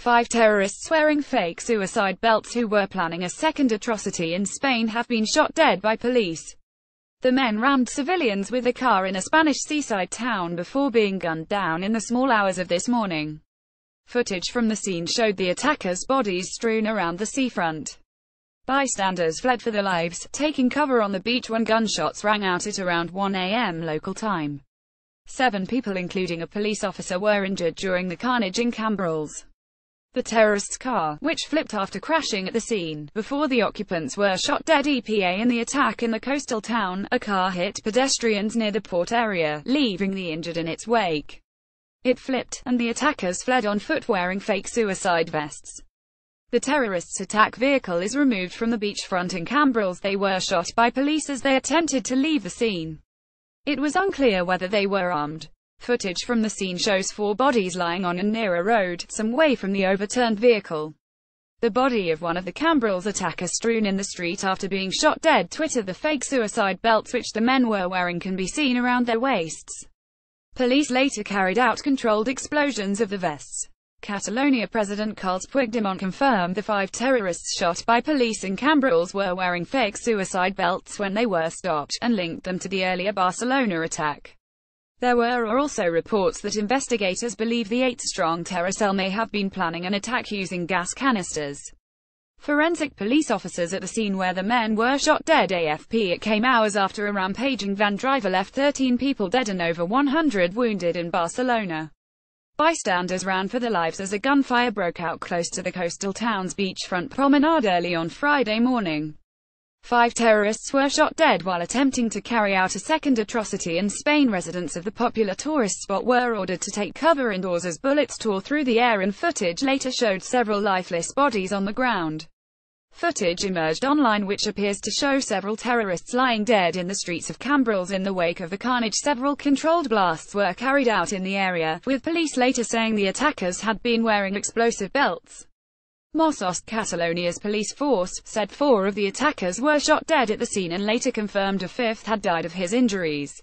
5 terrorists wearing fake suicide belts who were planning a second atrocity in Spain have been shot dead by police. The men rammed civilians with a car in a Spanish seaside town before being gunned down in the small hours of this morning. Footage from the scene showed the attackers' bodies strewn around the seafront. Bystanders fled for their lives, taking cover on the beach when gunshots rang out at around 1 a.m. local time. 7 people including a police officer were injured during the carnage in Cambrils. The terrorists' car, which flipped after crashing at the scene, before the occupants were shot dead. EPA in the attack in the coastal town, a car hit pedestrians near the port area, leaving the injured in its wake. It flipped, and the attackers fled on foot wearing fake suicide vests. The terrorists' attack vehicle is removed from the beachfront in Cambrils. They were shot by police as they attempted to leave the scene. It was unclear whether they were armed. Footage from the scene shows 4 bodies lying on and near a road, some way from the overturned vehicle. The body of one of the Cambrils attackers strewn in the street after being shot dead. Twitter: the fake suicide belts which the men were wearing can be seen around their waists. Police later carried out controlled explosions of the vests. Catalonia President Carles Puigdemont confirmed the 5 terrorists shot by police in Cambrils were wearing fake suicide belts when they were stopped, and linked them to the earlier Barcelona attack. There were also reports that investigators believe the 8-strong terror cell may have been planning an attack using gas canisters. Forensic police officers at the scene where the men were shot dead. AFP: it came hours after a rampaging van driver left 13 people dead and over 100 wounded in Barcelona. Bystanders ran for their lives as a gunfire broke out close to the coastal town's beachfront promenade early on Friday morning. 5 terrorists were shot dead while attempting to carry out a second atrocity in Spain. Residents of the popular tourist spot were ordered to take cover indoors as bullets tore through the air, and footage later showed several lifeless bodies on the ground. Footage emerged online which appears to show several terrorists lying dead in the streets of Cambrils in the wake of the carnage. Several controlled blasts were carried out in the area, with police later saying the attackers had been wearing explosive belts. Mossos, Catalonia's police force, said 4 of the attackers were shot dead at the scene and later confirmed a 5th had died of his injuries.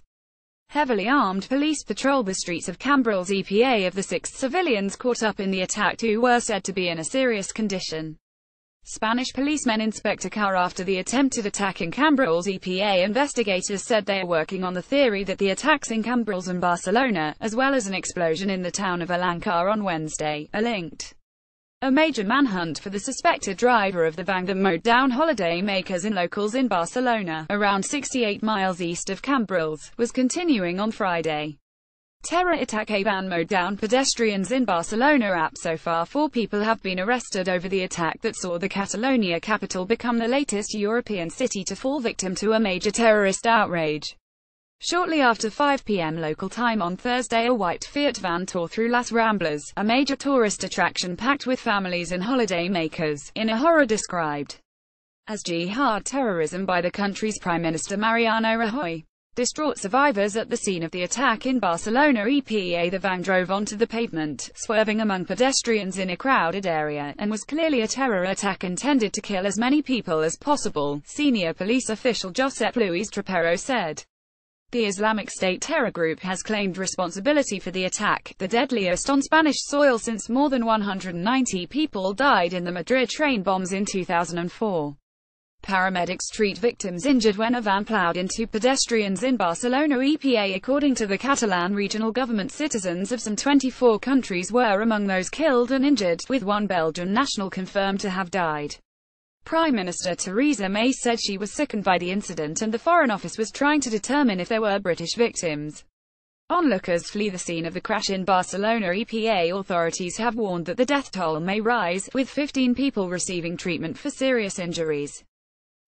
Heavily armed police patrolled the streets of Cambrils. EPA: of the 6 civilians caught up in the attack, 2 were said to be in a serious condition. Spanish policemen inspect a car after the attempted attack in Cambrils. EPA investigators said they are working on the theory that the attacks in Cambrils and Barcelona, as well as an explosion in the town of Alencar on Wednesday, are linked. A major manhunt for the suspected driver of the van that mowed down holidaymakers and locals in Barcelona, around 68 miles east of Cambrils, was continuing on Friday. Terror attack: a van mowed down pedestrians in Barcelona. So far 4 people have been arrested over the attack that saw the Catalonia capital become the latest European city to fall victim to a major terrorist outrage. Shortly after 5 p.m. local time on Thursday, a white Fiat van tore through Las Ramblas, a major tourist attraction packed with families and holidaymakers, in a horror described as jihad terrorism by the country's Prime Minister Mariano Rajoy. Distraught survivors at the scene of the attack in Barcelona. EPA: the van drove onto the pavement, swerving among pedestrians in a crowded area, and was clearly a terror attack intended to kill as many people as possible, senior police official Josep Luis Trapero said. The Islamic State terror group has claimed responsibility for the attack, the deadliest on Spanish soil since more than 190 people died in the Madrid train bombs in 2004. Paramedics treat victims injured when a van plowed into pedestrians in Barcelona. EPA: according to the Catalan regional government, citizens of some 24 countries were among those killed and injured, with 1 Belgian national confirmed to have died. Prime Minister Theresa May said she was sickened by the incident and the Foreign Office was trying to determine if there were British victims. Onlookers flee the scene of the crash in Barcelona. EPA authorities have warned that the death toll may rise, with 15 people receiving treatment for serious injuries.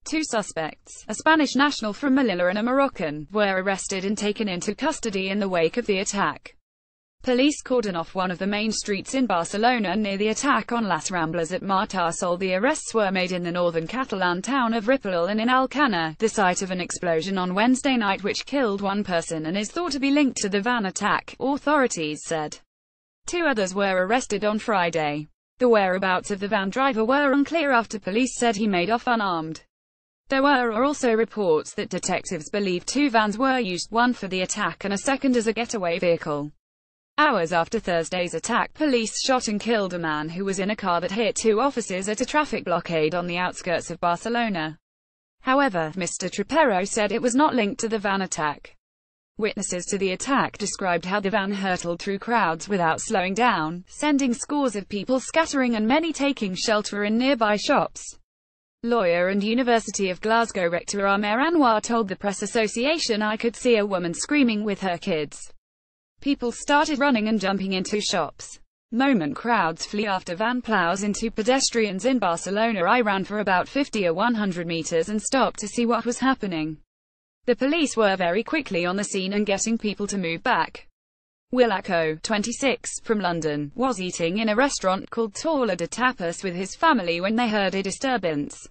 2 suspects, a Spanish national from Melilla and a Moroccan, were arrested and taken into custody in the wake of the attack. Police cordoned off one of the main streets in Barcelona near the attack on Las Ramblas at Martarsol. The arrests were made in the northern Catalan town of Ripoll and in Alcana, the site of an explosion on Wednesday night which killed 1 person and is thought to be linked to the van attack, authorities said. 2 others were arrested on Friday. The whereabouts of the van driver were unclear after police said he made off unarmed. There were also reports that detectives believe 2 vans were used, one for the attack and a second as a getaway vehicle. Hours after Thursday's attack, police shot and killed a man who was in a car that hit two officers at a traffic blockade on the outskirts of Barcelona. However, Mr. Trapero said it was not linked to the van attack. Witnesses to the attack described how the van hurtled through crowds without slowing down, sending scores of people scattering and many taking shelter in nearby shops. Lawyer and University of Glasgow rector Amer Anwar told the Press Association, "I could see a woman screaming with her kids. People started running and jumping into shops. Moment crowds flee after van plows into pedestrians in Barcelona. I ran for about 50 or 100 meters and stopped to see what was happening. The police were very quickly on the scene and getting people to move back." Willacco, 26, from London, was eating in a restaurant called Taula de Tapas with his family when they heard a disturbance.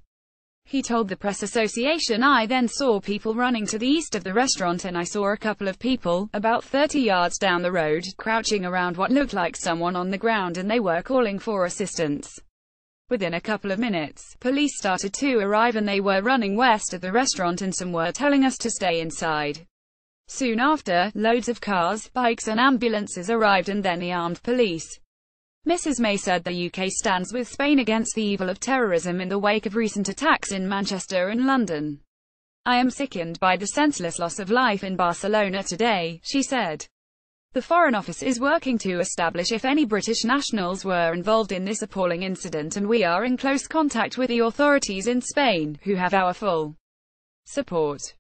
He told the Press Association, "I then saw people running to the east of the restaurant and I saw a couple of people, about 30 yards down the road, crouching around what looked like someone on the ground and they were calling for assistance. Within a couple of minutes, police started to arrive and they were running west of the restaurant and some were telling us to stay inside. Soon after, loads of cars, bikes and ambulances arrived and then the armed police." Mrs. May said the UK stands with Spain against the evil of terrorism in the wake of recent attacks in Manchester and London. "I am sickened by the senseless loss of life in Barcelona today," she said. The Foreign Office is working to establish if any British nationals were involved in this appalling incident, and we are in close contact with the authorities in Spain, who have our full support.